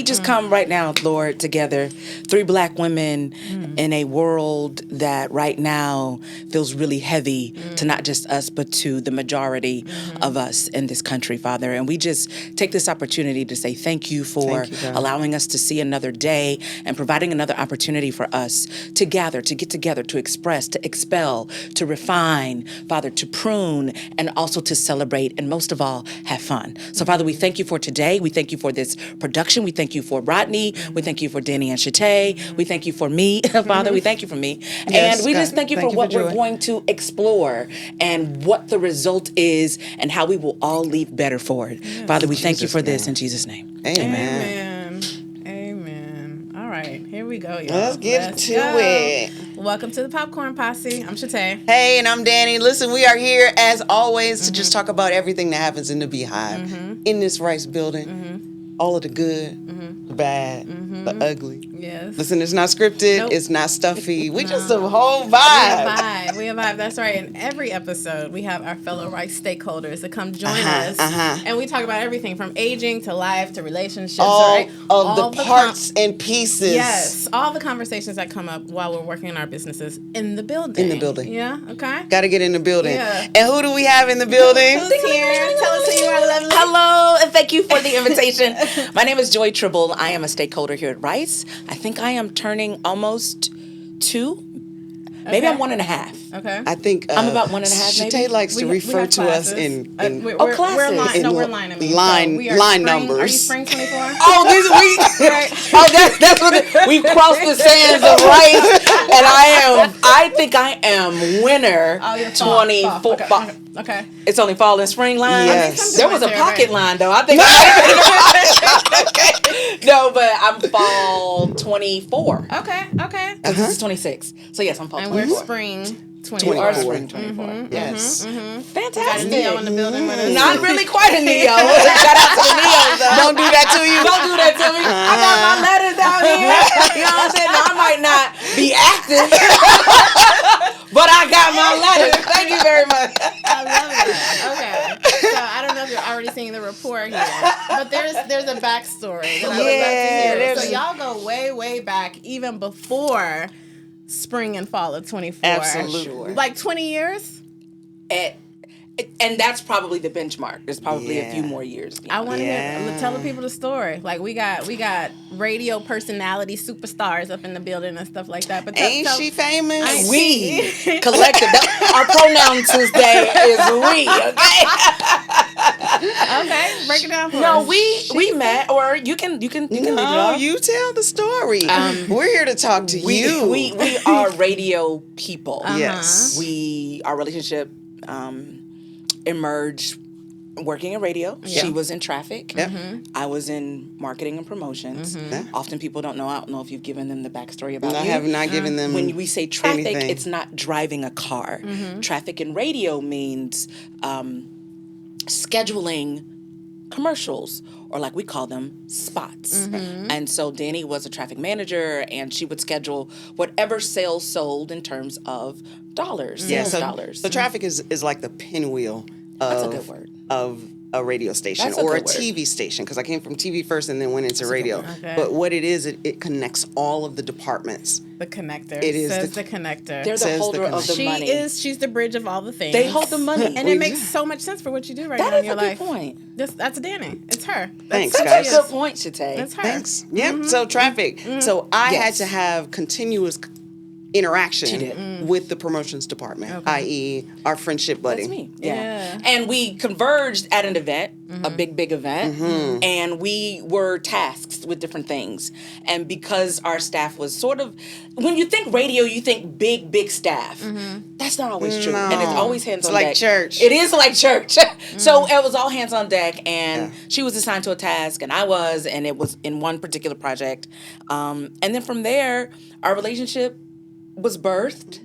we just come right now, Lord, together, 3 Black women in a world that right now feels really heavy to not just us, but to the majority of us in this country, Father. And we just take this opportunity to say thank you for allowing us to see another day and providing another opportunity for us to gather, to get together, to express, to expel, to refine, Father, to prune, and also to celebrate, and most of all, have fun. So, Father, we thank you for today. We thank you for this production. We thank you for Rodney. We thank you for Danny and Shatay. We thank you for me, Father. We thank you for me. Yes, and we just thank you for what Joy. we're going to explore and what the result is and how we will all leave better for it. Father, we thank you for this in Jesus' name. Amen. Amen. All right, here we go, y'all. Let's get to it. Welcome to the Popcorn Posse. I'm Shatay. Hey, and I'm Danny. Listen, we are here as always to just talk about everything that happens in the beehive, in this rice building, all of the good, the bad, the ugly. Yes. Listen, it's not scripted. Nope. It's not stuffy. We just a whole vibe. We a vibe. That's right. In every episode, we have our fellow rice stakeholders that come join us, and we talk about everything from aging to life to relationships. All right? of the parts and pieces. Yes, all the conversations that come up while we're working in our businesses in the building. In the building. Yeah. Okay. Got to get in the building. Yeah. And who do we have in the building? Who's here? Tell us who you are, lovely. Hello, and thank you for the invitation. My name is Joy Tribble. I am a stakeholder here at Rice. I think I am turning almost 2. Maybe I'm 1.5. Okay. I think I'm about 1.5. Shatay maybe. likes to refer to us in classes. We're line. I mean, line we are line spring, numbers. Are you spring 24? Oh, that's what we crossed the sands of Rice, and I think I am winner. Oh, you're 24. fall. Okay. It's only fall and spring line. Yes. There was a pocket line though. I think. No, but I'm fall 24. Okay. This is 26. So yes, I'm fall And 24. we're spring 24. We are spring 24. Yes. Got a Fantastic. Neo in the building with us. Not really quite a Neo. Shout out to the Neos though. Don't do that to you. Don't do that to me. I got my letters out here. You know what I'm saying? Now, I might not be active, but I got my letters. Thank you very much. I love that. Okay. So I don't know if you're already seeing the report here, but there's a backstory that I would love to hear. So y'all go way back, even before spring and fall of 24. Absolutely. Like 20 years? And that's probably the benchmark. There's probably a few more years. I want to hear. Tell the people the story. Like we got radio personality superstars up in the building and stuff like that. But Ain't she famous? We collective. Our pronouns today is we. Okay, break it down for us. No, we met, or you can lead it No, off. you tell the story. We're here to talk to you. We are radio people. Yes. Our relationship emerged working in radio. Yeah. She was in traffic. Yep. I was in marketing and promotions. Often people don't know. I don't know if you've given them the backstory about I you. have not given them When we say traffic, anything. it's not driving a car. Traffic in radio means scheduling commercials, or like we call them, spots. And so Danny was a traffic manager, and she would schedule whatever sales sold in terms of dollars, sales dollars. So traffic is like the pinwheel That's a good word. of a radio station That's a or a good word. TV station, because I came from TV first and then went into radio. Okay. But what it is, it connects all of the departments. The connector. It is Says the- the connector. They're the says the holder of the She money. she's the bridge of all the things. They hold the money. And it makes so much sense for what you do right now That in is your a good life. point. That's Danny. It's her. Thanks, That's guys. who she is. Good point, Shatay. That's her. Thanks. Yep. So traffic. So I had Yes. to have continuous interaction She did. with the promotions department, i.e. our friendship buddy. That's me. Yeah. And we converged at an event, a big event, and we were tasked with different things. And because our staff was sort of, when you think radio, you think big staff. That's not always true. And it's always hands on like deck. church. It is like church. So it was all hands on deck, and she was assigned to a task, and I was, and it was in one particular project. And then from there, our relationship was birthed.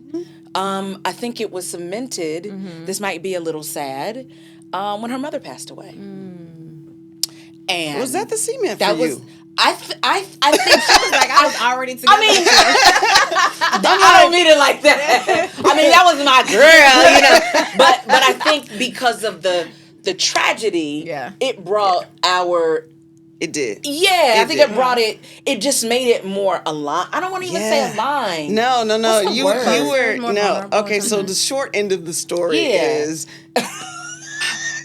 I think it was cemented. This might be a little sad. When her mother passed away. And Was that the cement that for was, you? I think she was like, I was already together. I mean, I don't mean it like that. I mean, that was my girl, you know. But I think because of the tragedy, Yeah. it brought our It did. Yeah, I think did. it brought it. It just made it more aligned. I don't want to even say aligned. No. What's the You word? were More no. vulnerable Okay, or so something. the short end of the story Yeah. is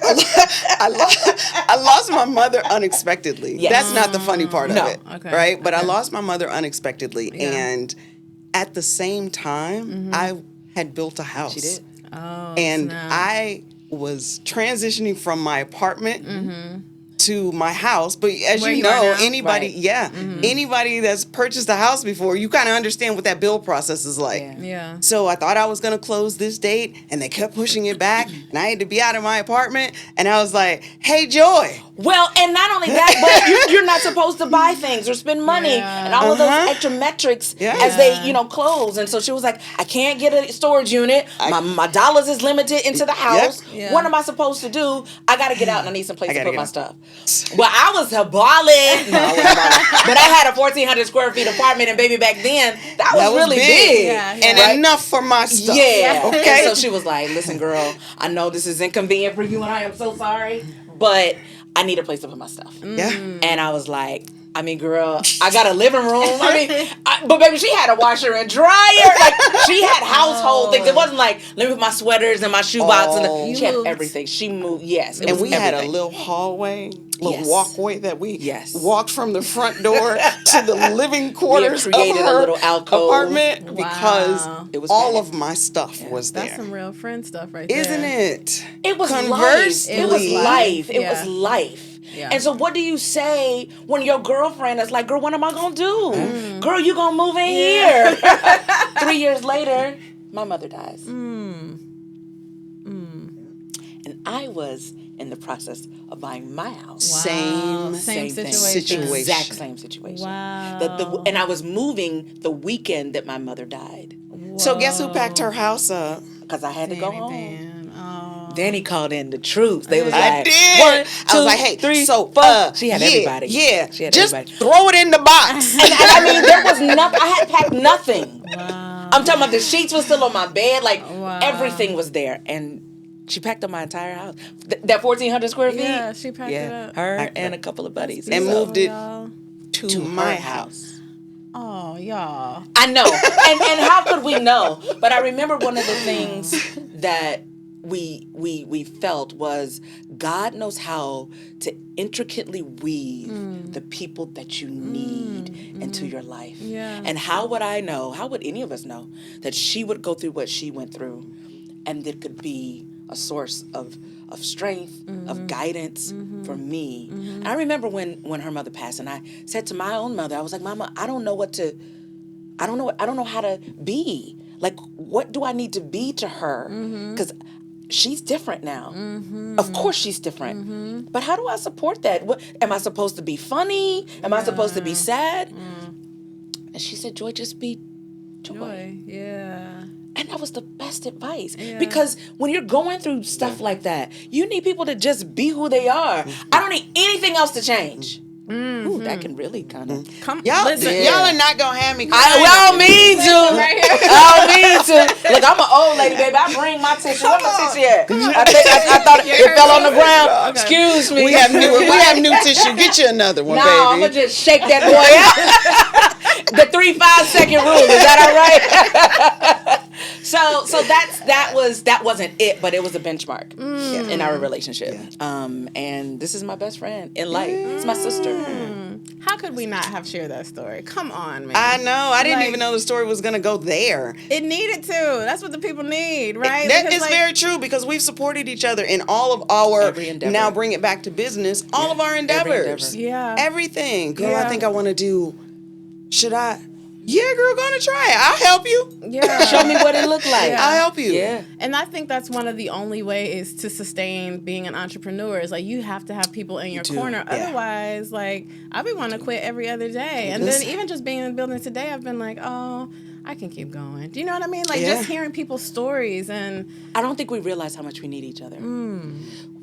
I lost my mother unexpectedly. Yes. That's not the funny part No. of it, Okay. right? But I Okay. lost my mother unexpectedly, Yeah. and at the same time, I had built a house. She did. Oh, And snap. I was transitioning from my apartment to my house. But as Where you you are know, now? anybody, Right. anybody that's purchased a house before, you kind of understand what that build process is like. Yeah. Yeah. So I thought I was going to close this date, and they kept pushing it back, and I had to be out of my apartment. And I was like, hey, Joy. Well, and not only that, but you're not supposed to buy things or spend money Yeah. and all of those extra metrics Yeah. as they, close. And so she was like, I can't get a storage unit. My dollars is limited into the house. Yeah. What am I supposed to do? I got to get out and I need some place to gotta put get my out. stuff. Well, I was balling. No, I wasn't balling. But I had a 1,400 square feet apartment, and baby, back then, that was really big. Yeah, And Right. enough for my stuff. Yeah. Okay. And so she was like, listen, girl, I know this is inconvenient for you and I am so sorry, but I need a place to put my stuff. Yeah. And I was like, I mean, girl, I got a living room. But baby, she had a washer and dryer. Like, she had household things. It wasn't like, let me put my sweaters and my shoebox. Oh. She had moved. everything. She moved, yes. It And was we had a everything. little hallway, little Yes. walkway that we Yes. walked from the front door to the living quarters of created a her little alcove. apartment Wow. because It was all bad. of my stuff was That's there. some real friend stuff right Isn't there. it? It was life. Conversely- It was life. It Yeah. was life. Yeah. And so what do you say when your girlfriend is like, girl, what am I going to do? Girl, you going to move in here. 3 years later, my mother dies. And I was in the process of buying my house. Wow. Same Same thing. situation. Exact same situation. Wow. And I was moving the weekend that my mother died So guess who packed her house up? because I had to go home. Dan. Oh. Danny called in the troops. They was I like, did. 1, 2, I was like, hey, 3, so 4. She had yeah, everybody. Yeah, She had just everybody. throw it in the box. And I mean, there was nothing. I had packed nothing. Wow. I'm talking about the sheets was still on my bed. Like, Wow. everything was there. And she packed up my entire house. That 1,400 square feet? Yeah, she packed it up. Her Packed it and up. a couple of buddies. And So- moved it Y'all. to my house. Oh, y'all. I know. And how could we know? But I remember one of the things that we felt was God knows how to intricately weave the people that you need into your life. Yeah. And how would I know, how would any of us know that she would go through what she went through and it could be a source of strength, of guidance for me. And I remember when her mother passed and I said to my own mother, I was like, Mama, I don't know how to be. Like, what do I need to be to her? Because she's different now. Of course she's different. But how do I support that? What, am I supposed to be funny? Am I supposed to be sad? And she said, Joy, just be joy. Yeah. And that was the best advice. Because when you're going through stuff like that, you need people to just be who they are. I don't need anything else to change. Ooh, that can really kind of... Come, Y'all, listen. y'all are not gonna have me. I don't mean to. Right here. I don't mean to. Look, I'm an old lady, baby. I bring my tissue. Where my tissue at? I thought it fell on the ground. Okay. Excuse me. We have new tissue. Get you another one, No, baby. I'm gonna just shake that boy out. The 3 5-second rule. Is that all right? So that wasn't it, but it was a benchmark in our relationship. And this is my best friend in life. It's my sister. How could we not have shared that story? Come on, man. I know. I didn't Like- even know the story was gonna go there. It needed to. That's what the people need, right? That Because, is like, very true because we've supported each other in all of our, Every endeavor. now bring it back to business, all of our endeavors. endeavor. Yeah. Everything. Girl, Yeah. I think I want to do, should I? Yeah, girl, gonna try it. I'll help you. Yeah. Show me what it looked like. Yeah. I'll help you. Yeah. And I think that's one of the only ways to sustain being an entrepreneur is like you have to have people in your do, corner. yeah. Otherwise, like I'll be wanting to quit every other day. And then even just being in the building today, I've been like, oh, I can keep going. Do you know what I mean? Like Yeah. just hearing people's stories and I don't think we realize how much we need each other.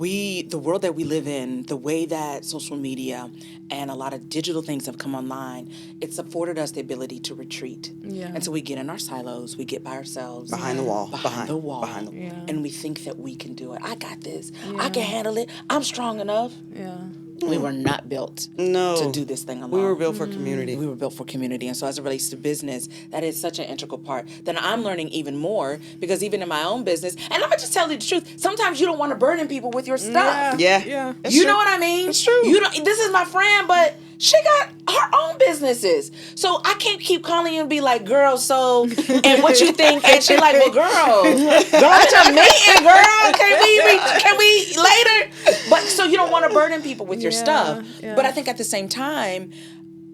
The world that we live in, the way that social media and a lot of digital things have come online, it's afforded us the ability to retreat. Yeah. And so we get in our silos, we get by ourselves. Behind the wall. Behind the wall. Behind the wall. Yeah. And we think that we can do it. I got this. I can handle it. I'm strong enough. yeah. We were not built to do this thing alone. We were built for community. We were built for community. And so as it relates to business, that is such an integral part. Then I'm learning even more because even in my own business, and I'm going to just tell you the truth, sometimes you don't want to burden people with your stuff. Yeah. You know what I mean? It's true. This is my friend, but she got her own businesses. So I can't keep calling you and be like, girl, so, and what you think? And she like, well, girl, go to a meeting, girl. Can we later? But so you don't want to burden people with your stuff. Yeah. But I think at the same time,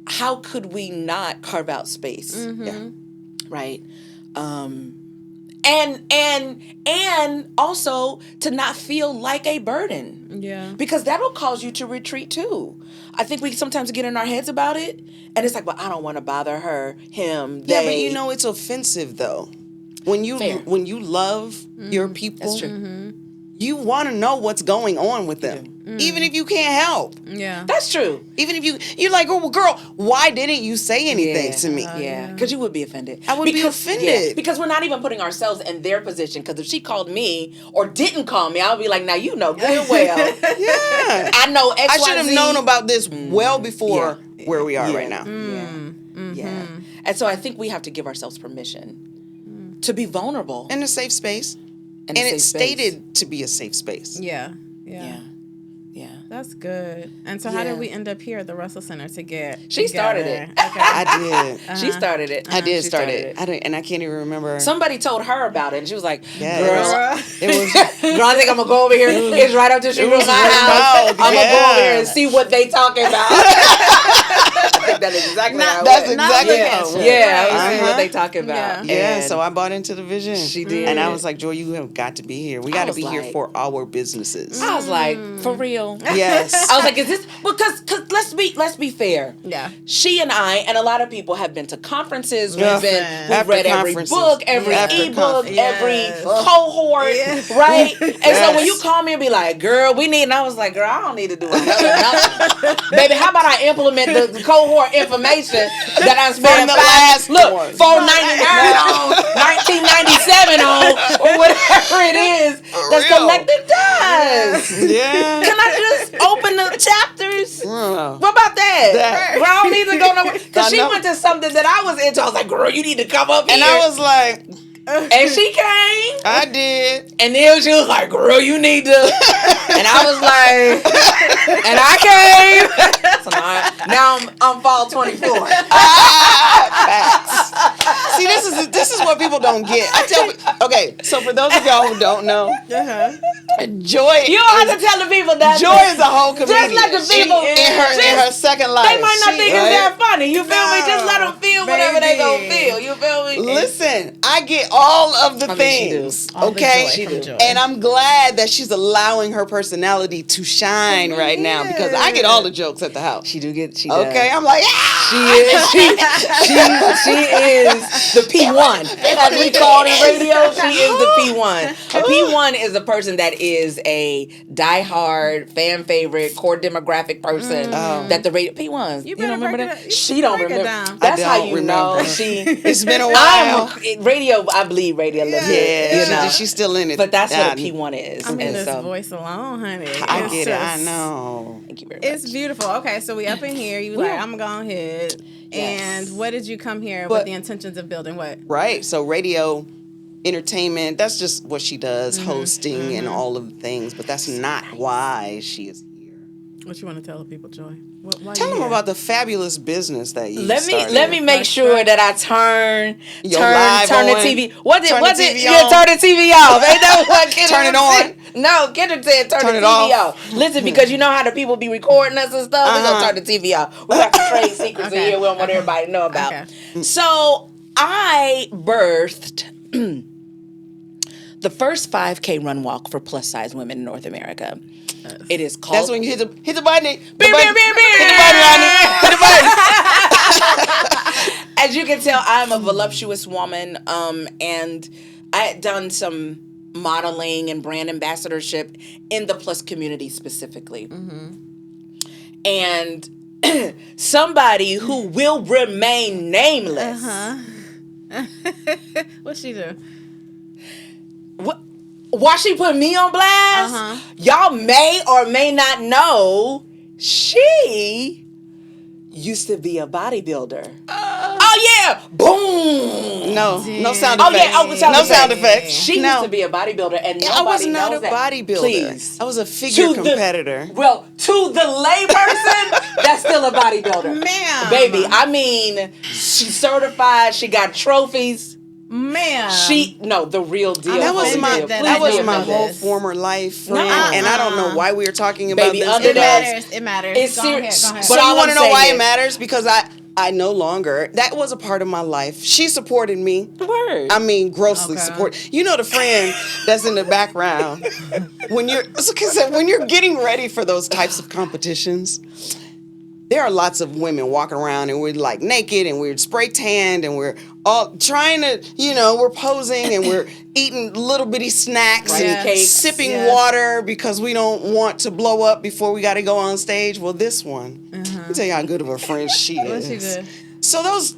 how could we not carve out space? Yeah. Right. And also to not feel like a burden. Yeah. Because that'll cause you to retreat too. I think we sometimes get in our heads about it and it's like, well, I don't want to bother her, him, they. Yeah, but you know it's offensive though. When you love your people, that's true. You want to know what's going on with them. Even if you can't help. Yeah. That's true. Even if you're like, oh, well, girl, why didn't you say anything to me? Yeah. Because you would be offended. I would be offended. Yeah, because we're not even putting ourselves in their position. Because if she called me or didn't call me, I'll be like, now you know good and well. Yeah. I know X, I should have Y, Z. known about this well before where we are right now. Yeah. And so I think we have to give ourselves permission to be vulnerable. In a safe space. And it's stated to be a safe space. Yeah. That's good. And so how did we end up here at the Russell Center to get She started it. Okay. I did. She started it. I did start it. And I can't even remember. Somebody told her about it, and she was like, girl, it was girl, I think I'm going to go over here. It's right up the street from my house. I'm going to go over here and see what they talking about. I think that is exactly how it That's went. exactly how it went. Yeah, I see what they talking about. Yeah, so I bought into the vision. She did. And I was like, Joy, you have got to be here. We got to be here for our businesses. I was like, for real? Yes. I was like, is this because let's be fair. Yeah. She and I and a lot of people have been to conferences. We've read every book, every ebook, every cohort, right? And so when you call me and be like, girl, we need, and I was like, girl, I don't need to do another. Baby, how about I implement the cohort information that I spent $4.99 on, 1997 on, or whatever it is that's collected does. Yeah. Can I just open the chapters? What about that? Girl, I don't need to go nowhere. Because she went to something that I was into. I was like, girl, you need to come up here. And I was like... And she came. I did. And then she was like, girl, you need to. And I was like, and I came. So now I'm fall 24. See, this is what people don't get. Okay, so for those of y'all who don't know, Joy. You don't have to tell the people that. Joy is a whole comedian. Just let the people in her second life. They might not think it's that funny. You feel me? Just let them feel whatever they gonna feel. You feel me? Listen, I get all of the things. Okay? And I'm glad that she's allowing her personality to shine right now because I get all the jokes at the house. She does. Okay, I'm like, she is the P1. As we call it in radio, she is the P1. A P1 is a person that is a diehard, fan favorite, core demographic person that the radio P1s. You don't remember that? She don't remember. That's how you know. It's been a while. Radio, I believe radio. Yeah, she's still in it. But that's what a P1 is. I mean, this voice alone, honey. I get it. I know. Thank you very much. It's beautiful. Okay, so we up in here. You like, I'm going ahead. And what did you come here with the intentions of building? What? Right. So radio, entertainment, that's just what she does, hosting and all of the things. But that's not why she is here. What you want to tell the people, Joy? Tell them about the fabulous business that you started. Let me make sure that I turn the TV. Turn the TV off. Ain't that what Kendrick Turn it on. No, Kendrick said turn the TV off. Listen, because you know how the people be recording us and stuff. We gonna turn the TV off. We got to trade secrets in here we don't want everybody to know about. Okay. So I birthed the first 5K run walk for plus size women in North America. It is called. That's when you hit the button. Hit the button, Ronnie. Hit the button. As you can tell, I'm a voluptuous woman, and I had done some modeling and brand ambassadorship in the plus community specifically. And somebody who will remain nameless. What's she do? Why she put me on blast? Y'all may or may not know She used to be a bodybuilder. Oh yeah! Boom! No sound Oh effects. yeah! Oh, No sound effects. She used to be a bodybuilder, and nobody I was not knows a that. bodybuilder. Please, I was a figure competitor. To the layperson, that's still a bodybuilder, Ma'am. Baby, I mean, she's certified. She got trophies. Ma'am. The real deal. That was my offended. whole former life, friend, Nuh-uh. and I don't know why we were talking about Baby, this. under It matters. It's Go serious. ahead. So But you all want to I'm know saying why is- it matters? Because I no longer, that was a part of my life. She supported me. Word. I mean, grossly Okay. support. You know the friend that's in the background when you're getting ready for those types of competitions. There are lots of women walking around and we're like naked and we're spray tanned and we're all trying to, we're posing and we're eating little bitty snacks Rice and cakes. sipping Yes. water because we don't want to blow up before we got to go on stage. Well, this one, let me tell you how good of a friend she is. What's she good? So those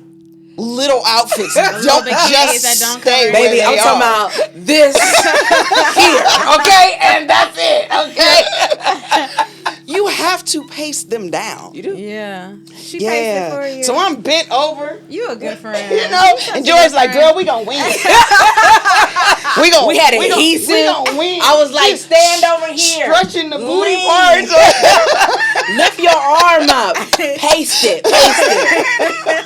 little outfits little don't bikinis just that don't stay cover- where Baby, they I'm are. talking about this here, okay? And that's it, okay? You have to pace them down. You do? Yeah. She pays it for you. So I'm bent over, You a good friend. and Joy's like, "Girl, we gonna win. We had we adhesive. gonna win." I was like, She's stand over here. stretching the booty Lean. parts. Lift your arm up. Paste it.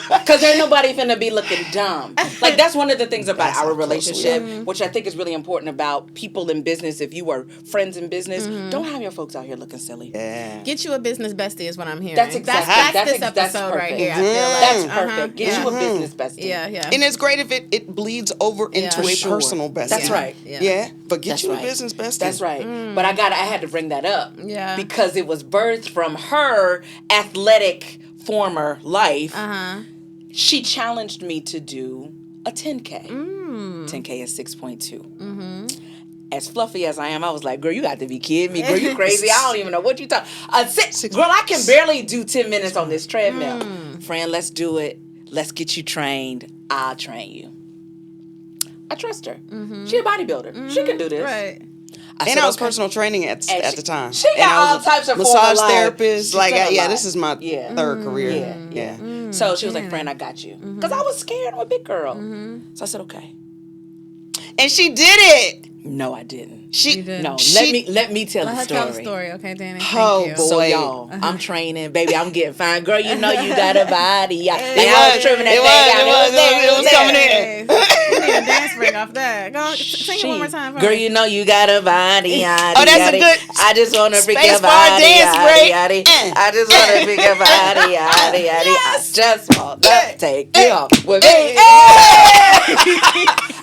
Because ain't nobody finna be looking dumb. Like, that's one of the things about That's our how close we relationship, which I think is really important about people in business. If you are friends in business, don't have your folks out here looking silly. Yeah. Get you a business bestie is what I'm hearing. That's exactly- That's that's this ex- that's episode right perfect. here. I feel like. That's perfect. Get Yeah. you a business bestie. Yeah, yeah. And it's great if it bleeds over into Yeah. a Sure. personal bestie. That's right. Yeah. But get That's you right. a business bestie. That's right. But I had to bring that up. Yeah. Because it was birthed from her athletic former life. She challenged me to do a 10K. 10K is 6.2. As fluffy as I am, I was like, girl, you got to be kidding me. Girl, you crazy. I don't even know what you talking. Girl, I can barely do 10 minutes on this treadmill. Friend, let's do it. Let's get you trained. I'll train you. I trust her. She a bodybuilder. She can do this. Right. And I was personal training at the time. She got and I was all types of massage former life. therapist. She's Like, still alive. this is my third career. Yeah. So she was like, friend, I got you. Because I was scared. I'm a big girl. So I said, okay. And she did it. No, I didn't. She did. No, She- let me tell Let the her story. tell the story, okay, Danny? Oh, Thank you. boy. So y'all, I'm training, baby. I'm getting fine, girl. You know you got a body. Yeah, It like I was was. trimming that It thing was. out. It was coming in. Yes. You need a dance break off that. Go sing it one more time for Girl, me. you know you got a body. Oh, that's a good I just want to freak space your bar body. dance break. I just want to freak your body. I just want to take you off with me.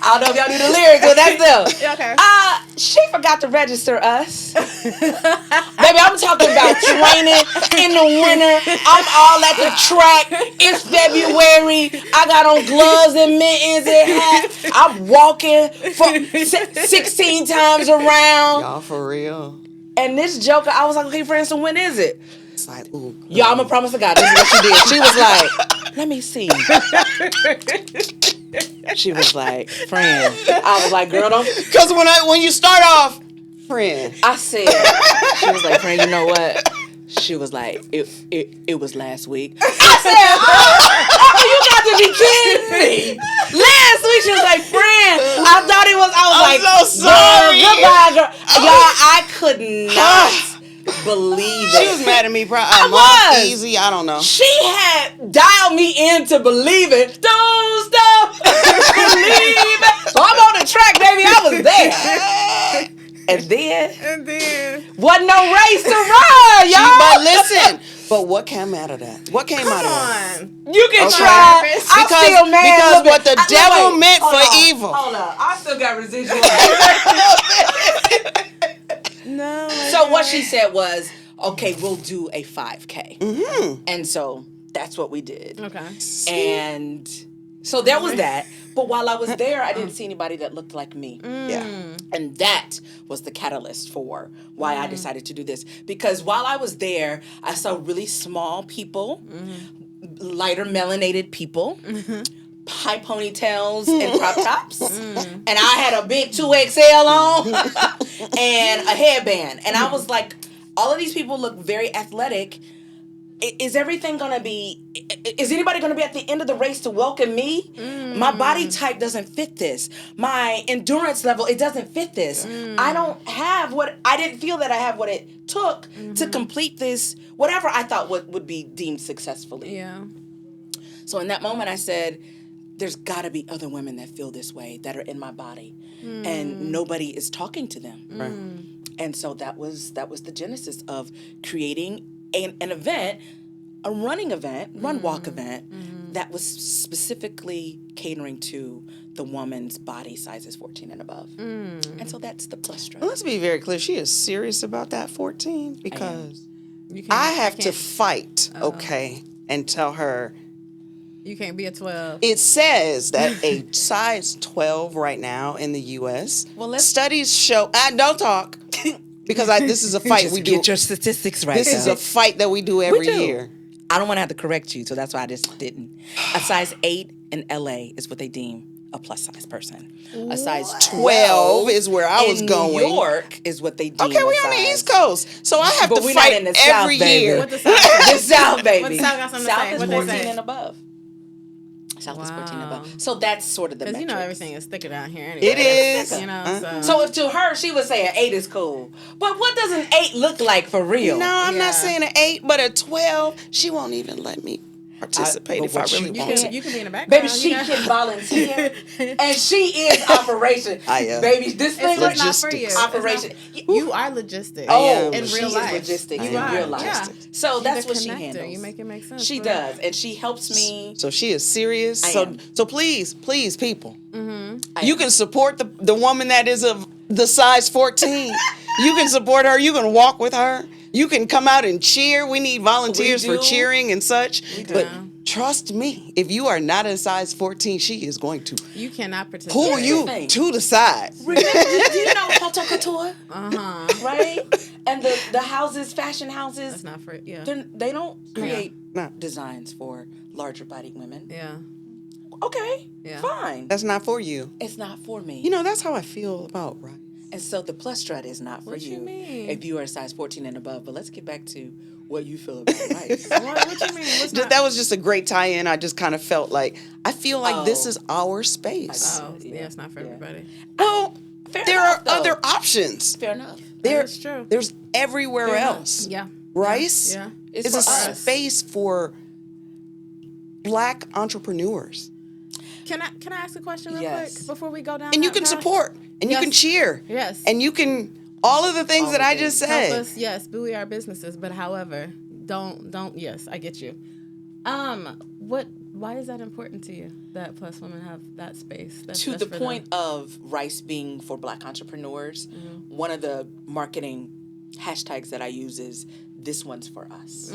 I don't know if y'all knew the lyrics, but that's them. Okay. She forgot to register us. Baby, I'm talking about training in the winter. I'm all at the track. It's February. I got on gloves and mittens and hat. I'm walking for 16 times around. Y'all for real. And this joker, I was like, okay, friend, so when is it? It's like, ooh. Y'all, I'm gonna promise to God, this is what she did. She was like, let me see. She was like, friend. I was like, girl, don't. Because when you start off, friend. I said, she was like, friend, you know what? She was like, it was last week. I said, oh, you got to be kidding me. Last week, she was like, friend, I thought it was, I was I'm like, so sorry. Girl, goodbye, girl. Y'all, I could not believe it. She was mad at me. Probably I a month was. easy. I don't know. She had dialed me into believing. Don't stop believing. So I'm on the track, baby. I was there. And then wasn't no race to run, y'all. But listen. But what came out of that? What came out of that? You can Okay. try. I'm Because- still mad. because Look, what the devil meant hold for on, evil. Hold up. I still got residual. No. So what she said was, okay, we'll do a 5K. And so that's what we did. Okay. And so there was that. But while I was there, I didn't see anybody that looked like me. Yeah. And that was the catalyst for why I decided to do this. Because while I was there, I saw really small people, lighter melanated people, high ponytails and crop tops. And I had a big 2XL on and a headband. And I was like, all of these people look very athletic. Is everything going to be, is anybody going to be at the end of the race to welcome me? My body type doesn't fit this. My endurance level, it doesn't fit this. I didn't feel that I have what it took to complete this, whatever I thought would be deemed successfully. Yeah. So in that moment I said, there's got to be other women that feel this way, that are in my body. And nobody is talking to them. Right. And so that was the genesis of creating an event, a running event, run-walk event, that was specifically catering to the woman's body sizes 14 and above. And so that's the Plus Strut. Well, let's be very clear. She is serious about that 14 because I have to fight, okay, and tell her. You can't be a 12. It says that a size 12 right now in the U.S. Studies show. Don't talk. Because this is a fight we do. Get your statistics right. This is a fight that we do every year. I don't want to have to correct you, so that's why I just didn't. A size 8 in LA is what they deem a plus size person. A size 12 is where I was going. New York is what they deem. Okay, we're on the East Coast, so I have to we're fight not in the every South, year. What the South say? The South, baby. What the South got something to say? South is What 14 they say? and above. South is 14 and above. So that's sort of the Because metrics. you know everything is thicker down here anyway. It is. You know, So if to her, she would say an 8 is cool. But what does an 8 look like for real? No, I'm not saying an 8, but a 12. She won't even let me participate if I really want to. You can be in the background. Baby, she can volunteer. And she is operation. I am. Baby, this thing It's not for you. Operation. You are logistics. Oh, in she real life. is logistics You in are. real life. Yeah. So that's You're what the she connector. handles. You make it make sense. She does. And she helps me. So she is serious. I So am. so please, people. You can support the woman that is of the size 14. You can support her. You can walk with her. You can come out and cheer. We need volunteers for cheering and such. But trust me, if you are not a size 14, she is going to You cannot participate. pull you to the side. Do you know Haute Couture? Right? And the houses, fashion houses, That's not for they don't create designs for larger bodied women. Yeah. Okay, Yeah. fine. That's not for you. It's not for me. You know, that's how I feel about rice. And so the Plus Strut is not for What you mean? if you are a size 14 and above. But let's get back to what you feel about rice. What you mean? What's not? That was just a great tie-in. I just kind of felt like, I feel like this is our space. Oh, yeah, it's not for everybody. Well, Fair there enough, are though. other options. Fair enough. That's true. There's everywhere Fair enough. else. Yeah. Rice Yeah. is for a us. space for Black entrepreneurs. Can I ask a question real Yes. quick before we go down? And you that can path? support, and you can cheer. Yes. And you can, all of the things All that the I just things. Help said. us, yes, buoy our businesses, but however, don't. Yes, I get you. Why is that important to you that Plus women have that space? That's To the for point them? of rice being for Black entrepreneurs, one of the marketing hashtags that I use is "This one's for us,"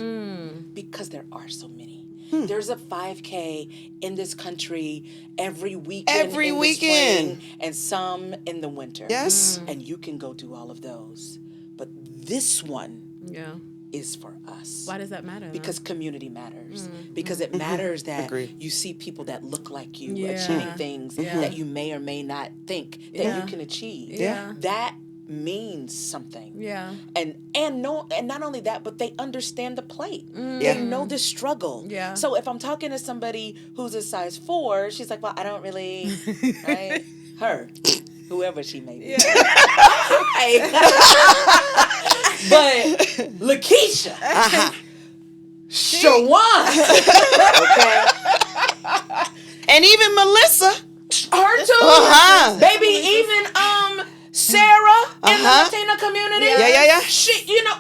because there are so many. There's a 5K in this country every weekend. Every in the weekend. spring, and some in the winter. Yes. And you can go do all of those, but this one Yeah. is for us. Why does that matter? Because community matters. Because it matters that Agreed. you see people that look like you Yeah. achieving things Yeah. that you may or may not think that Yeah. you can achieve. Yeah. That means something. Yeah. And not only that, but they understand the plight. Yeah. They know the struggle. Yeah. So if I'm talking to somebody who's a size 4, she's like, well, I don't really, right? Her, whoever she may be. Right. But Lakeisha, Shawan, okay, And even Melissa. her too, Uh-huh. baby, even Sarah in the Uh-huh. Latina community. Yeah. She,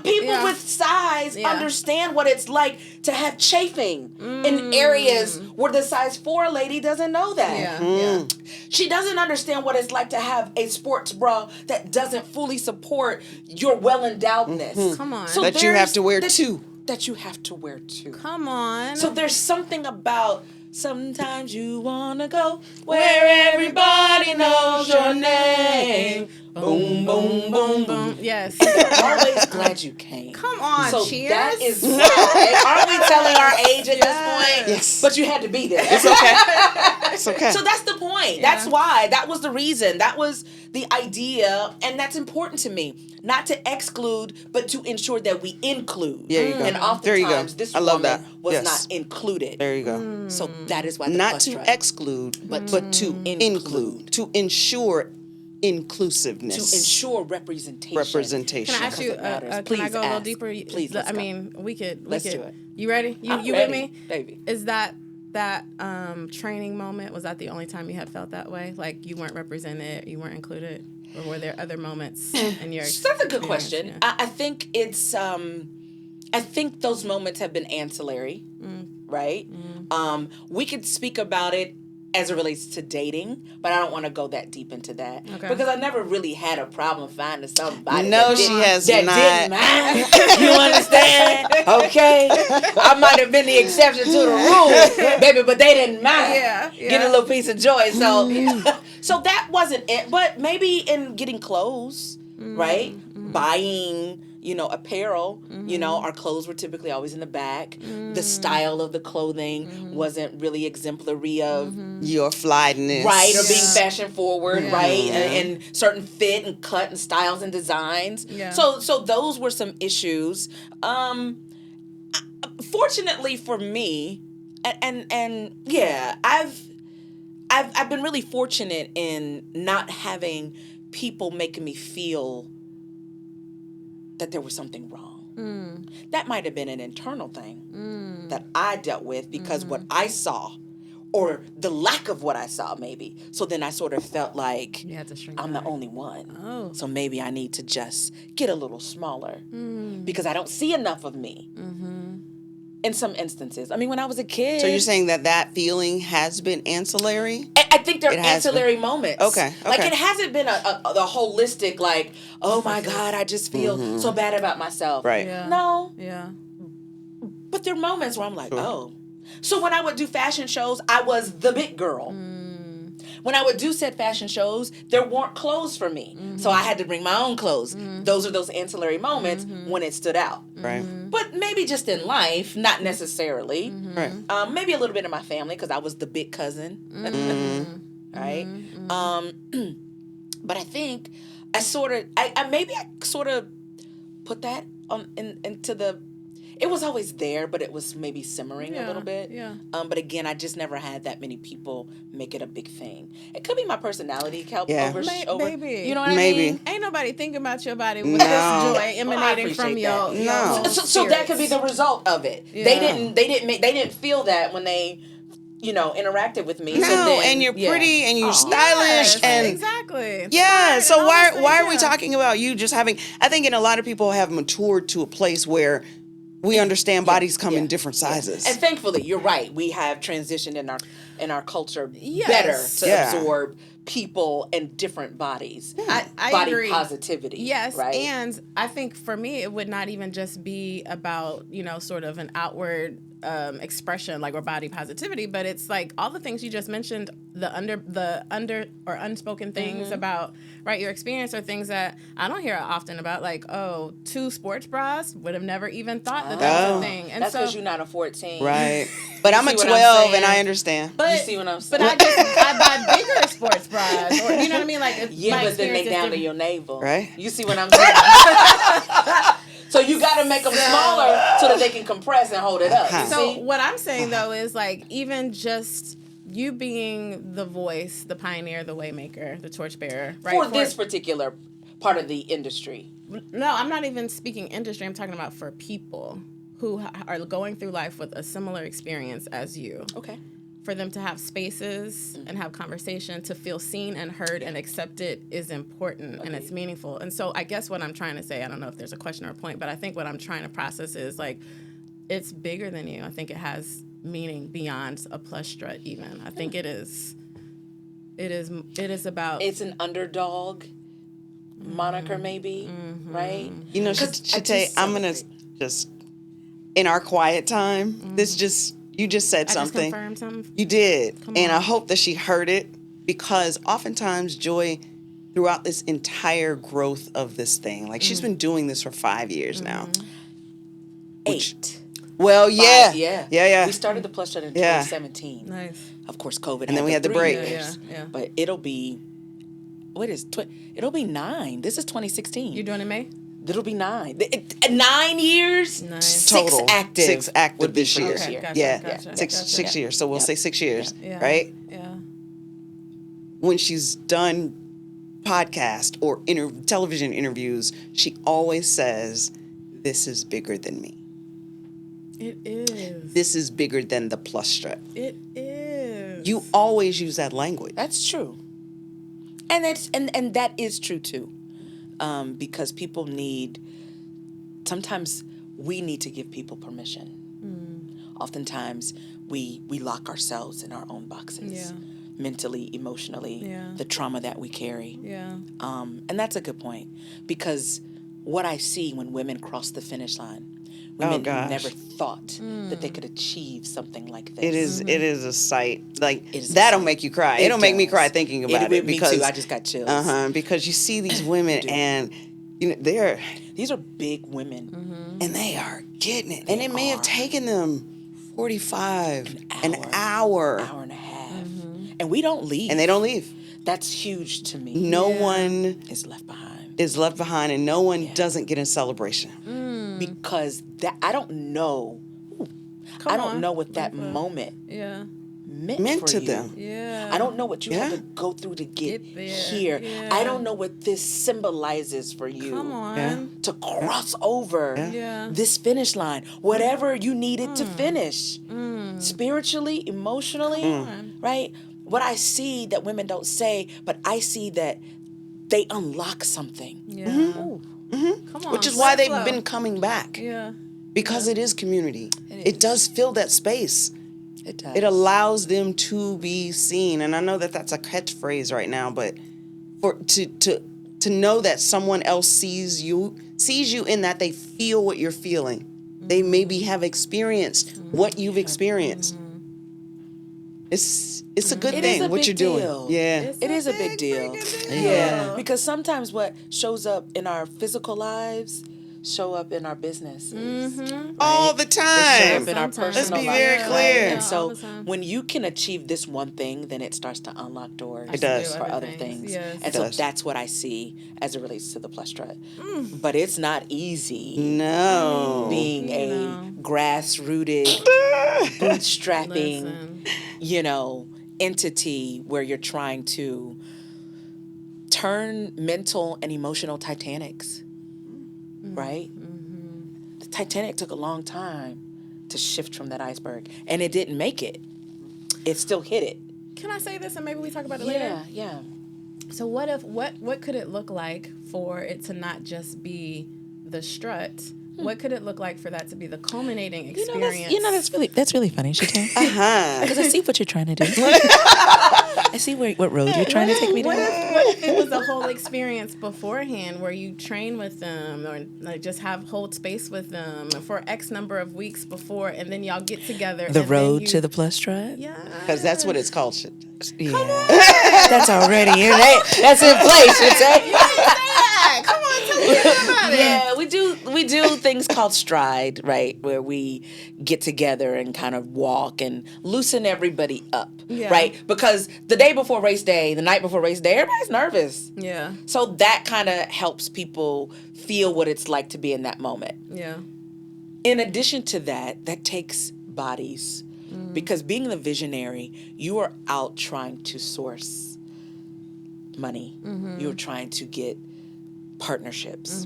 people Yeah. with size Yeah. understand what it's like to have chafing in areas where the size 4 lady doesn't know that. Yeah. She doesn't understand what it's like to have a sports bra that doesn't fully support your well-endowedness. Come on. That you have to wear two. That you have to wear two. Come on. So there's something about sometimes you wanna go where everybody knows your name. bang. Boom, boom, boom, boom. Yes. Always glad you came. Come on, So cheers. that is why. Aren't we telling our age at this point? Yes. But you had to be there. It's okay. It's okay. So that's the point. Yeah. That's why. That was the reason. That was the idea. And that's important to me. Not to exclude, but to ensure that we include. There you go. And There you go. oftentimes this I love woman that. was Yes. not included. There you go. So that is why the Not Plus to Strut. exclude, but to include, to ensure inclusiveness, To ensure representation. representation. Can I ask you? Because it matters. Can I Please go a little ask. deeper? Please, let's I go. mean, we could. Let's do it. You ready? You I'm with ready, me, baby? Is that training moment? Was that the only time you had felt that way? Like you weren't represented, you weren't included, or were there other moments in your? That's a good question. Yeah. I think it's. I think those moments have been ancillary, right? We could speak about it as it relates to dating, but I don't want to go that deep into that because I never really had a problem finding somebody. No, she has that not. didn't mind. You understand? Okay, I might have been the exception to the rule, baby, but they didn't mind. Yeah. Getting a little piece of joy. So, so that wasn't it. But maybe in getting clothes, right? Buying, apparel. Our clothes were typically always in the back. The style of the clothing wasn't really exemplary of Your flyness, right, or being fashion forward, right, Yeah. and certain fit and cut and styles and designs. Yeah. So those were some issues. Fortunately for me, and yeah, I've been really fortunate in not having people making me feel that there was something wrong. That might have been an internal thing that I dealt with because what I saw, or the lack of what I saw, maybe. So then I sort of felt like You had to shrink I'm back. the only one. Oh. So maybe I need to just get a little smaller because I don't see enough of me. In some instances. I mean, when I was a kid. So you're saying that feeling has been ancillary? I think they're It has ancillary moments. Okay. Like it hasn't been a holistic, like, oh my God, I just feel so bad about myself. Right. Yeah. No. Yeah. But there are moments where I'm like, oh. So when I would do fashion shows, I was the big girl. When I would do said fashion shows, there weren't clothes for me. So I had to bring my own clothes. Those are those ancillary moments when it stood out. Right. But maybe just in life, not necessarily. Right. Maybe a little bit in my family because I was the big cousin. Right? But I think I sort of put that into the. It was always there, but it was maybe simmering a little bit. Yeah. But again, I just never had that many people make it a big thing. It could be my personality help Yeah. over. Maybe. You know what I Maybe. mean? Ain't nobody thinking about your body with No. this joy Well, I emanating from appreciate your. that. your No. little So that could be the spirits. result of it. Yeah. They didn't feel that when they, interacted with me. No, So then, and you're yeah. pretty and you're Aw. stylish Yes, and exactly. yeah. Right, So and all why those why things, are we yeah. talking about you just having? I think a lot of people have matured to a place where we understand bodies come in different sizes. And thankfully, you're right. We have transitioned in our culture Yes. better to Yeah. absorb people and different bodies. I Body agree. positivity. Yes, right? and I think for me, it would not even just be about sort of an outward expression like or body positivity, but it's like all the things you just mentioned, the under or unspoken things about your experience are things that I don't hear often about. Like, 2 sports bras, would have never even thought that was a thing. And That's so because you're not a 14. Right. But I'm a see what I'm 12 and saying? I understand. But, You see what I'm saying? But I buy bigger sports bras, or you know what I mean? Like, Yeah, my but then they experience is down to different. your navel. Right. You see what I'm saying? So you got to make them smaller so that they can compress and hold it up. You So see? what I'm saying though is like even just you being the voice, the pioneer, the waymaker, the torchbearer, right? For this particular part of the industry. No, I'm not even speaking industry. I'm talking about for people who are going through life with a similar experience as you. Okay. For them to have spaces and have conversation, to feel seen and heard and accepted is important and it's meaningful. And so I guess what I'm trying to say, I don't know if there's a question or a point, but I think what I'm trying to process is like, it's bigger than you. I think it has meaning beyond a Plus Strut even. I think it is about... It's an underdog moniker maybe, right? You know, Shante, I'm going to just, in our quiet time, you just said I just something. confirmed something. You did. Come And on. I hope that she heard it because oftentimes Joy throughout this entire growth of this thing. Like, she's been doing this for 5 years now. 8. Well, yeah. 5, yeah. Yeah. We started the Plus Strut in 2017. Nice. Of course, COVID. And then we had the 3 break. years. Yeah. But it'll be, it'll be 9. This is 2016. You're doing it in May? It'll be 9. 9 years. Nice. 6 Total. active. 6 active would be this for year. this year. Gotcha, Yeah. gotcha, 6 gotcha. years. So we'll say 6 years, Yeah. right? Yeah. When she's done podcast or television interviews, she always says, "This is bigger than me. It is. This is bigger than the Plus Strut." It is. You always use that language. That's true. And that's and that is true too. Because people sometimes we need to give people permission. Oftentimes we lock ourselves in our own boxes. Yeah. Mentally, emotionally, Yeah. the trauma that we carry. Yeah. And that's a good point, because what I see when women cross the finish line, women who gosh. never thought that they could achieve something like this. It is a sight. Like, It is a that'll sight. make you cry. It It'll make me does. cry thinking about it, Me because too. I just got chills. because you see these women and they're These are big women. and they are getting it. And it may have are. taken them 45 an Hour hour. and a half. And we don't leave. And they don't leave. That's huge to me. No one Is left behind. is left behind, and no one doesn't get a celebration. Because that I don't know. I don't know what that moment Yeah. Meant for to you. them. Yeah. I don't know what you had Yeah. to go through to get Get there. here. Yeah. I don't know what this symbolizes for you. Come on. Yeah. To cross over Yeah. this finish line, whatever you needed to finish, spiritually, emotionally, right? What I see that women don't say, but I see that they unlock something. Yeah. Come on. Which is why slow. they've been coming back. Yeah. Because it is community. It It does fill that space. It does. It allows them to be seen. And I know that that's a catchphrase right now, but to know that someone else sees you in that they feel what you're feeling. They maybe have experienced what you've experienced. It's a good It thing is a what big you're doing. deal. Yeah. It is a big deal. Yeah. Because sometimes what shows up in our physical lives show up in our businesses. All the They show time. up in our Sometimes. personal Let's be life, very right? clear. And Yeah, all so the time. when you can achieve this one thing, then it starts to unlock doors It does. for other other things. things. Yes. And It so does. that's what I see as it relates to the Plus Strut. But it's not easy No. being a No. grassrooted, bootstrapping, Listen. entity where you're trying to turn mental and emotional Titanics, right? The Titanic took a long time to shift from that iceberg, and it didn't make it. It still hit it. Can I say this and maybe we talk about it later? Yeah. So what could it look like for it to not just be the strut? What could it look like for that to be the culminating experience? That's really funny, Shatan. Uh-huh. Because I see what you're trying to do. I see what road you're trying to take me down. What if it was a whole experience beforehand where you train with them or like just hold space with them for X number of weeks before, and then y'all get together. The and road then you, to the Plus Strut? Yeah. Because that's what it's called. Yeah. That's already in it. That's in place, Shatan. Come on, tell me about it. Yeah, we do things called stride, right, where we get together and kind of walk and loosen everybody up, Yeah. right? Because the day before race day, the night before race day, everybody's nervous. Yeah. So that kind of helps people feel what it's like to be in that moment. Yeah. In addition to that, that takes bodies. Because being the visionary, you are out trying to source money. You're trying to get partnerships.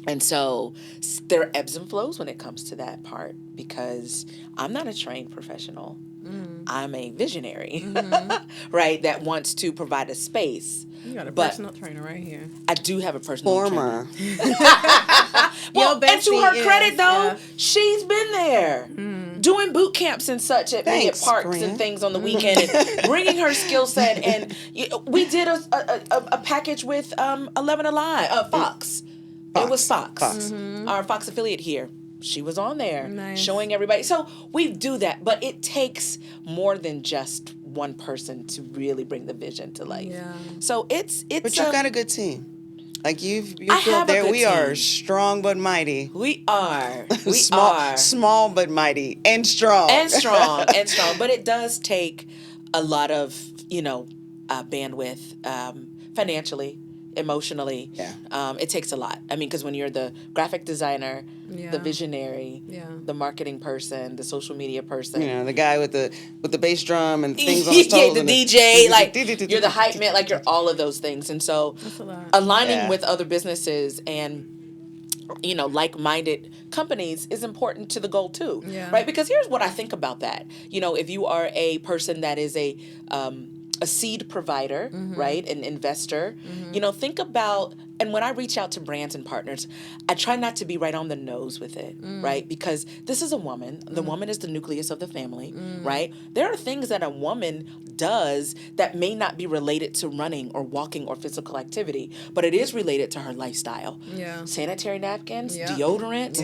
And so there are ebbs and flows when it comes to that part, because I'm not a trained professional. I'm a visionary, right, that wants to provide a space. You got a But- personal trainer right here. I do have a personal trainer. Former. Well, and to her Bestie credit, is, though, yeah. she's been there doing boot camps and such at many Thanks, parks Grant. and things on the weekend, and bringing her skill set. And we did a package with 11 Alive, Fox. It was Fox. Our Fox affiliate here. She was on there Nice. showing everybody. So we do that, but it takes more than just one person to really bring the vision to life. Yeah. So it's. But you've got a good team. Like you I feel have a there. good We are team. strong but mighty. We are. We small, are. small but mighty and strong. And strong. And strong. But it does take a lot of, bandwidth, financially, emotionally. Yeah. It takes a lot. I mean, because when you're the graphic designer, Yeah. the visionary, Yeah. the marketing person, the social media person. The guy with the bass drum and things on his toes. The and DJ, like you're the hype man, like you're all of those things. And so That's a lot. aligning Yeah. with other businesses and like-minded companies is important to the goal too. Yeah. Right? Because here's what I think about that. If you are a person that is a seed provider, right? An investor, think about, and when I reach out to brands and partners, I try not to be right on the nose with it, right? Because this is a woman. The woman is the nucleus of the family, right? There are things that a woman does that may not be related to running or walking or physical activity, but it is related to her lifestyle. Yeah. Sanitary napkins, Yeah. deodorant,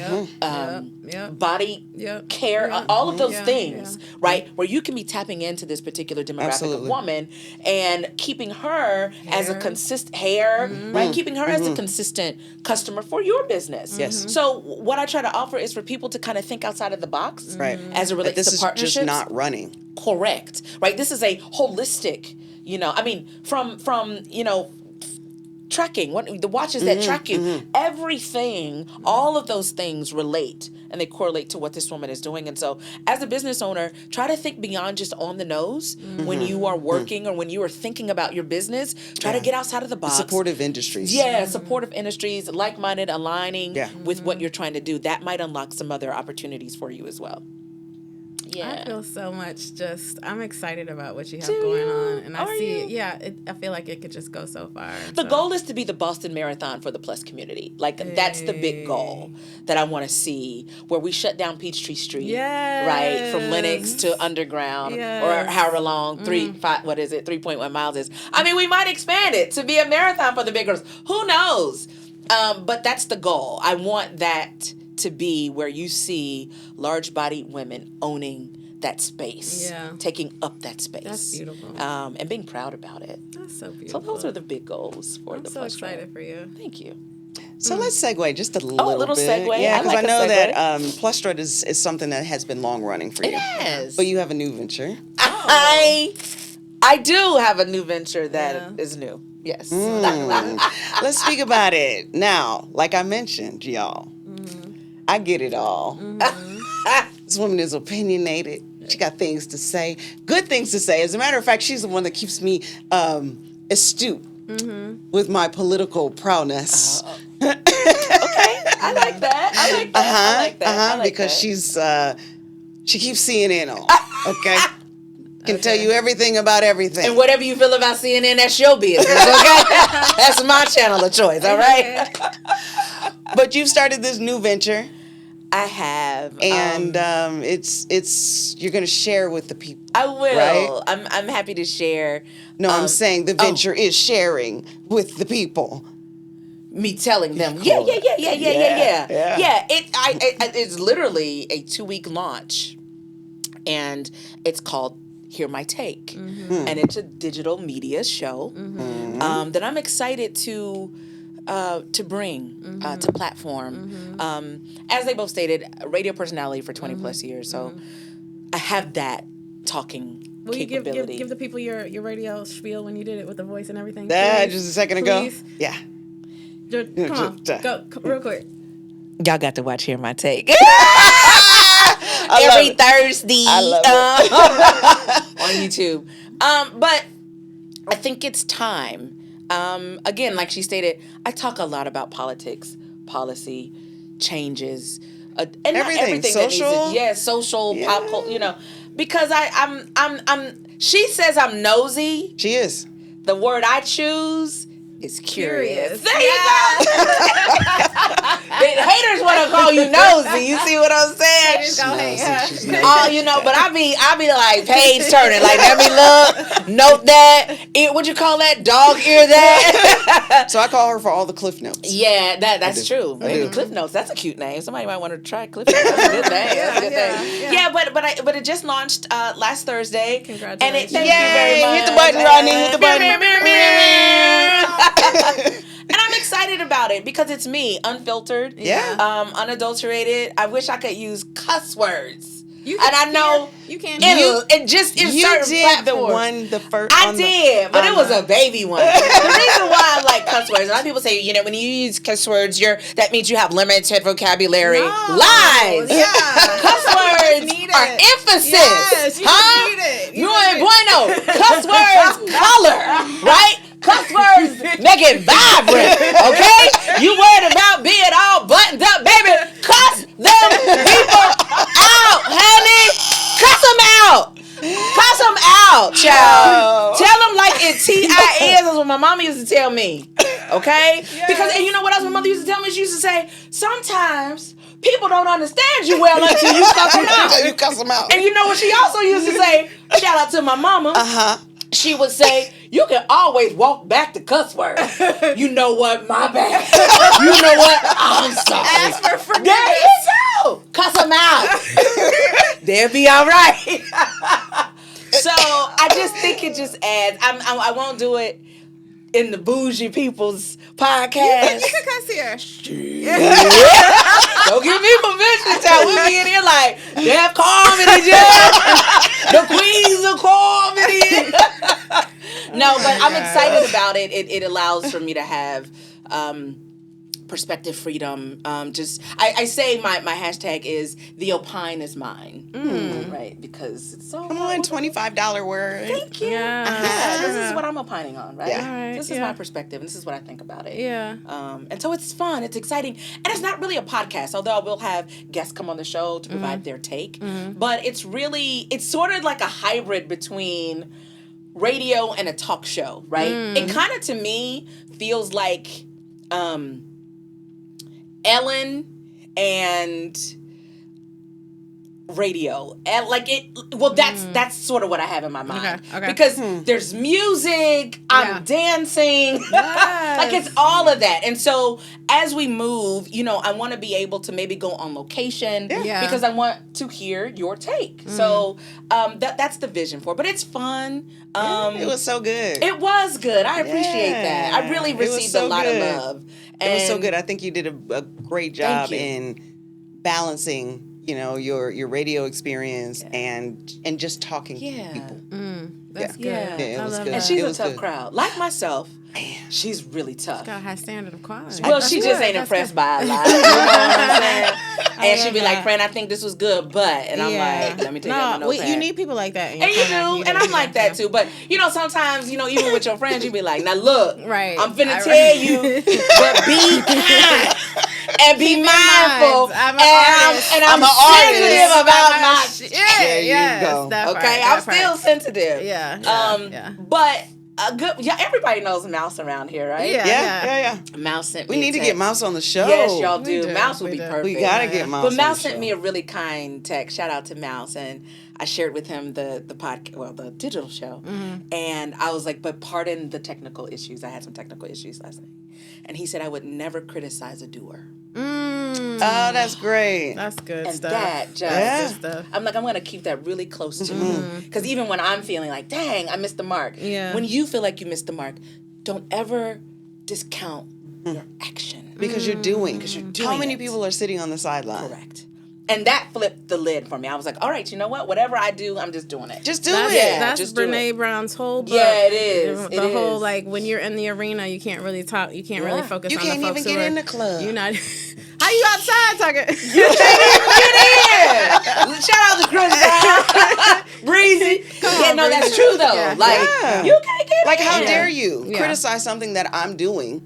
Yep. body Yep. care, Yeah. all of those Yeah. things, right? Where you can be tapping into this particular demographic Absolutely. of woman and keeping her as a Hair. consistent right? Keeping her as a consistent customer for your business. Yes. So what I try to offer is for people to kind of think outside of the box, Right. as it But relates this to is partnerships. just not running. Correct, right? This is a holistic, from tracking, the watches that track you, everything, all of those things relate and they correlate to what this woman is doing. And so as a business owner, try to think beyond just on the nose when you are working or when you are thinking about your business. Try to get outside of the box. Supportive industries. Yeah, supportive industries, like-minded, aligning Yeah. with what you're trying to do. That might unlock some other opportunities for you as well. Yeah. I feel so much I'm excited about what you have Do going you? on. And I Are see you? it. Yeah, I feel like it could just go so far. The goal is to be the Boston Marathon for the Plus community. Like, that's the big goal that I want to see, where we shut down Peachtree Street, right? From Lenox to Underground, or Yes. however long, 3.1 miles is. I mean, we might expand it to be a marathon for the big girls. Who knows? But that's the goal. I want that to be where you see large-bodied women owning that space, taking up that space. That's beautiful. And being proud about it. That's so So beautiful. those are the big goals for I'm the so Plus excited Strut. for you. Thank you. So let's segue just a little bit. a little segue. Yeah, I because like I a know segue. that Plus Strut is something that has been long running for you. Yes. But you have a new venture. I do have a new venture that is new. Yes. Let's speak about it. Now, like I mentioned, y'all, I get it all. This woman is opinionated. She got things to say, good things to say. As a matter of fact, she's the one that keeps me astute with my political prowess. Okay. I like that. I like that. I like Because that. she keeps CNN on. Okay. Can tell you everything about everything. And whatever you feel about CNN, that's your business, okay? That's my channel of choice, all right? But you've started this new venture. I have. And it's you're gonna share with the people. I will. Right? I'm happy to share. No, I'm saying the venture is sharing with the people. Me telling them, Cool. yeah. It's literally a 2-week launch, and it's called Hear My Take, and it's a digital media show that I'm excited to bring to platform. As they both stated, a radio personality for 20 plus years, so I have that talking Will you capability. give the people your radio spiel when you did it with the voice and everything? That Please? just a second ago. Please? Yeah. Come on, go real quick. Y'all got to watch Hear My Take I every love it. Thursday I love on YouTube. But I think it's time. Again, like she stated, I talk a lot about politics, policy, changes, and not Everything. everything Social? that needs social, pop culture, because I'm. She says I'm nosy. She is. The word I choose is curious. Curious. There you go. haters want to call you nosy. You see what I'm saying? Just go ahead. Oh, but I be like page turning, like let me look, note that, what you call that, dog ear that. So I call her for all the Cliff Notes. Yeah, that's true. Maybe Cliff Notes. That's a cute name. Somebody might want to try Cliff Notes. That's a good name. That's a good name. Yeah, but it just launched last Thursday. Congratulations! And thank you very much. Hit the button, Rodney. Hit the button. And I'm excited about it because it's me, unfiltered, unadulterated. I wish I could use cuss words. I know you can't. It just is certain platforms. The first. I did, but it was a baby one. The reason why I like cuss words, a lot of people say, when you use cuss words, that means you have limited vocabulary. No. Lies. Yeah. Cuss words are emphasis. Yes, you need it. You ain't bueno. Cuss words color, right? Cuss words make it vibrant, okay? You worried about being all buttoned up, baby. Cuss them people out, honey. Cuss them out. Cuss them out, child. Tell them like it T-I-S is what my mama used to tell me, okay? Yes. Because, and you know what else my mother used to tell me? She used to say, sometimes people don't understand you well until you cuss them out. You cuss them out. And you know what she also used to say? Shout out to my mama. She would say, you can always walk back to cuss words. You know what? My bad. You know what? I'm sorry. Ask for forgiveness. There you go. Cuss them out. They'll be all right. So I just think it just adds. I won't do it in the bougie people's podcast. You can cuss here. Don't give me permission, child. We'll be in here like, Def Comedy Jam. The queens of comedy. No, but I'm excited about it. It allows for me to have perspective freedom. I say my hashtag is the opine is mine. Right? Because it's so come on, $25 word. Thank you. Yeah. This is what I'm opining on, right? Yeah. Right, This is my perspective, and this is what I think about it. Yeah. And so it's fun, it's exciting, and it's not really a podcast, although I will have guests come on the show to provide their take. But it's sort of like a hybrid between radio and a talk show, right? It kind of, to me, feels like Ellen and radio, and that's sort of what I have in my mind. Okay. Because there's music, I'm dancing, like it's all of that. And so as we move, I want to be able to maybe go on location because I want to hear your take. So that's the vision for it. But it's fun. It was so good. It was good. I appreciate that. I really received a lot of love. It was so good. I think you did a great job in balancing, your radio experience and just talking to people. That's good. Yeah, it was good. And she's a tough crowd. Like myself, she's really tough. She's got a high standard of quality. Well, she just ain't impressed by a lot. You know what I'm saying? And she'd be like, friend, I think this was good, but. And I'm like, let me take that my notepad. You need people like that. And you do. And I'm like that too. But, sometimes, even with your friends, you be like, now look, I'm finna tell you, but be kind. And be mindful. I'm sensitive about my shit. Yes, Okay, I'm still sensitive. Yeah. But everybody knows Mouse around here, right? Yeah. Mouse sent me. We need to get Mouse on the show. Yes, y'all do. Mouse would be perfect. We gotta get Mouse. But Mouse sent me a really kind text. Shout out to Mouse, and I shared with him the podcast, the digital show, and I was like, but pardon the technical issues. I had some technical issues last night, and he said I would never criticize a doer. Oh, that's great. That's good and stuff. That just, I'm like, I'm going to keep that really close to me. Because even when I'm feeling like, dang, I missed the mark. Yeah. When you feel like you missed the mark, don't ever discount your action. Because you're doing. How many it. people are sitting on the sideline? Correct. And that flipped the lid for me. I was like, all right, you know what? Whatever I do, I'm just doing it. Just do it. That's just Brene Brown's whole book. Yeah, it is. The whole, like, when you're in the arena, you can't really talk. You can't really focus on the folks You can't even get in the club. You're not... How you outside talking? You can't even get in. Shout out to Chris Brown. Breezy. That's true, though. Yeah. You can't get in. Like, how dare you criticize something that I'm doing.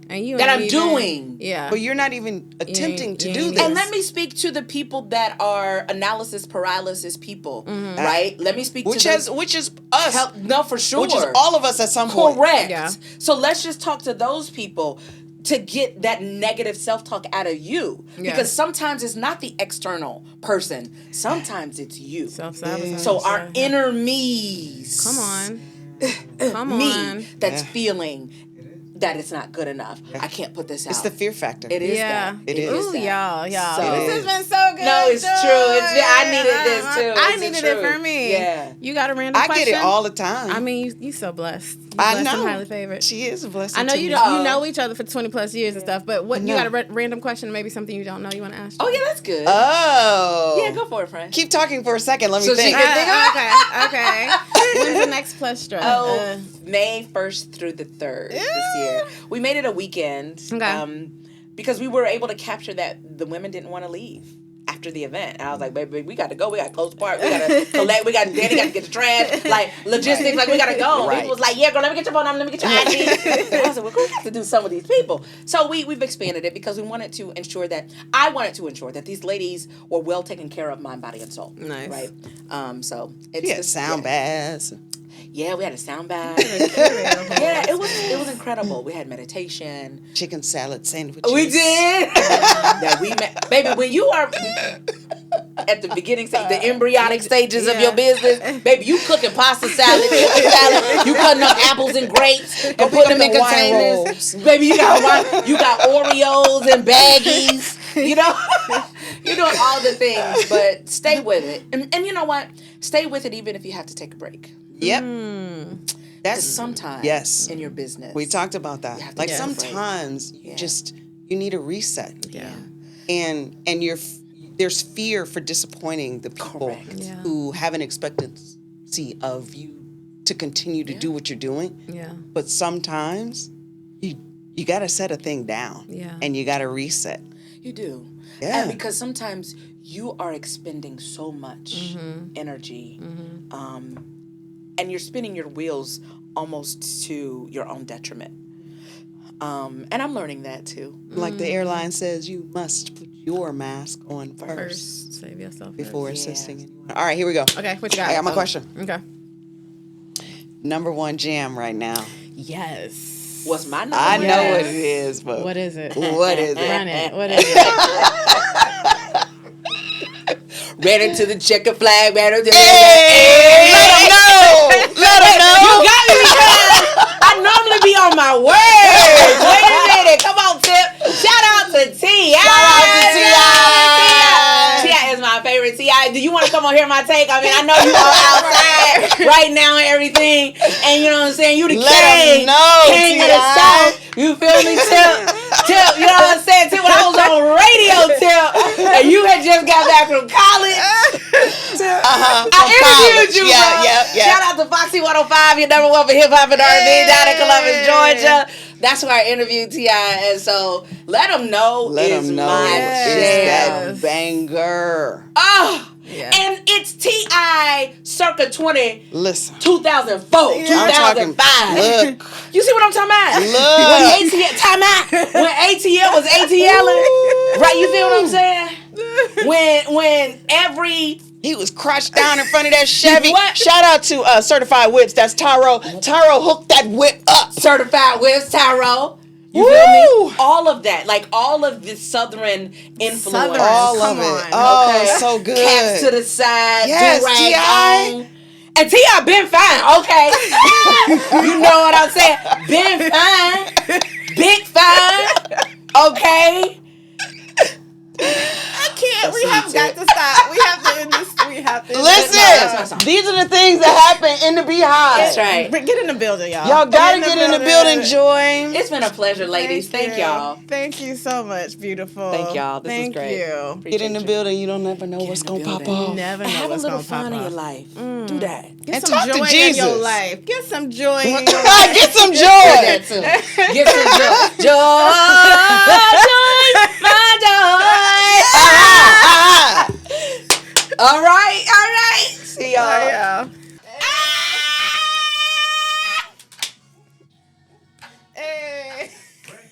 Yeah. But you're not even attempting to do this. And let me speak to the people that are analysis paralysis people, right? Let me speak to which is us. No, for sure. Which is all of us at some point. Correct. Yeah. So let's just talk to those people. to get that negative self-talk out of you. Yeah. Because sometimes it's not the external person. Sometimes it's you. Self-sabotage. So our inner me's. Come on. That's feeling that it's not good enough. I can't put this out. It's the fear factor. It is that. It is. Ooh, y'all. So- This has been so good. No, it's Joy. true. I needed this too. I It's needed the it for truth. me. Yeah. You got a random I question? get it all the time. I mean, you so blessed. You I blessed know. and highly favored. She is a blessing. I know to you me. don't. You know each other for 20 plus years and stuff. But what you No. got a random question? Maybe something you don't know. You want to ask? Oh, yeah, that's good. Oh. Yeah, go for it, friend. Keep talking for a second. Let me So she think. can- Okay. When's the next Plus Strut? Oh, May 1st through the 3rd this year. We made it a weekend because we were able to capture that the women didn't want to leave after the event. And I was like, baby, we got to go. We got to close the park. We got to collect. Danny got to get the trash. Like, logistics, like, we got to go. Right. People was like, yeah, girl, let me get your phone number. Let me get your ID. And I was like, well, we have to do some of these people. So we've expanded it because I wanted to ensure that these ladies were well taken care of, mind, body, and soul. Nice. Right? So it's She had sound baths. Yeah, we had a sound bath. Yeah, it was incredible. We had meditation. Chicken salad sandwiches. We did. That we met, baby. When you are at the beginning stage, the embryonic stages of your business, baby, you cooking pasta salad, chicken salad. You cutting up apples and grapes and putting them in the wine containers. rolls. Baby, you got Oreos and baggies. You know, you're doing all the things, but stay with it. And you know what? Stay with it even if you have to take a break. Yep. That's sometimes in your business. We talked about that. Like sometimes you need a reset. Yeah. And there's fear for disappointing the people who have an expectancy of you to continue to do what you're doing. Yeah. But sometimes you got to set a thing down. Yeah. And you got to reset. You do. Yeah. And because sometimes you are expending so much energy, and you're spinning your wheels almost to your own detriment. And I'm learning that too. Like the airline says, you must put your mask on first First, save yourself before assisting anyone. All right, here we go. Okay, what you got? I got my question. Okay. Number one jam right now. Yes. What's my number? I know what it is, but What is it? what is it? Run it. What is it? Ran into the checkered flag, ran into the Hey, let them know. Let them know. You got me because I normally be on my words. Wait a minute. Come on, Tip. Shout out to T.I. T.I. is my favorite. T.I., do you want to come on here my take? I mean, I know you all outside right now and everything. And you know what I'm saying? You the king. King of the South. You feel me, Tip, you know what I'm saying? Tip, when I was on radio, Tip, and you had just got back from college. I interviewed you, bro. Yeah. Shout out to Foxy 105, your number one for hip hop and R&B down in Columbus, Georgia. That's where I interviewed T.I. And so let them know Let it's them know my it's jam. that banger. Oh, Yeah. and it's T.I. circa Listen. 2004, I'm talking. 2005. Look. You see what I'm talking about? Look. When ATL was ATL, right? You feel what I'm saying? When every He was crushed down in front of that Chevy. What? Shout out to Certified Whips. That's Tyro. Tyro hooked that whip up. certified with Tyro. You Woo! feel me? All of that, like all of the Southern influence. Southern. All Come of it. on. Oh, Okay. so good. Caps to the side, Yes, do-rag T.I. on. And T.I. been fine, okay? You know what I'm saying? Been fine. Big fine. Okay? I can't. We have got to stop. We have to end this. We have to end That's my Listen, song. these are the things that happen in the beehive. That's right. Get in the building, y'all. Y'all gotta get in the building, Joy. It's been a pleasure, ladies. Thank y'all. Thank you so much, beautiful. Thank y'all. This was great. Thank you. Get in the building. You don't never know what's in the gonna pop building. off. Never know Have a what's little gonna pop fun in off. your life. Do that. Get And some talk to joy in Jesus. your life. Get some joy in your life. Get some Get joy. that too. Get some joy. Joy, my joy. All right. See y'all. Oh, yeah. Hey.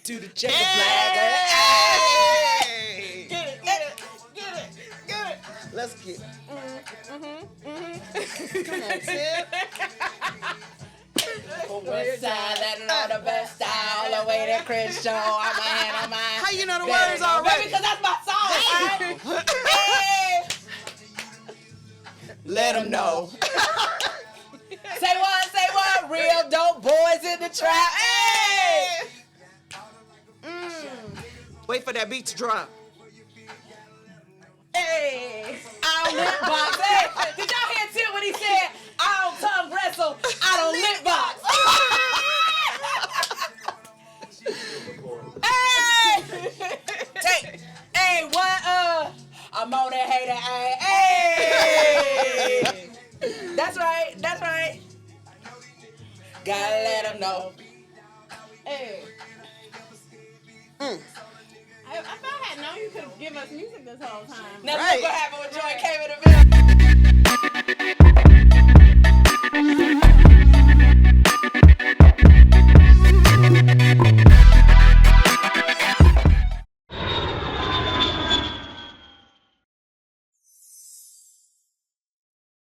To the checker flag. Hey. Get it. Let's get. Mm-hmm. Come on, Tip. West side, that know the best style. All the way to Chris Show. I'm a hand on my. How you know the words already? Because that's my song. Hey. Let them know. Say what? Real dope boys in the trap. Hey. Wait for that beat to drop. Hey. I don't lip box. Hey. Did y'all hear Tim when he said, I don't tongue wrestle, I don't lip box. Hey. Hey, what? I'm on that hater. Hey. That's right. Gotta let them know. Hey. I thought I had known you could give us music this whole time. Now Right. look what happened with Joy.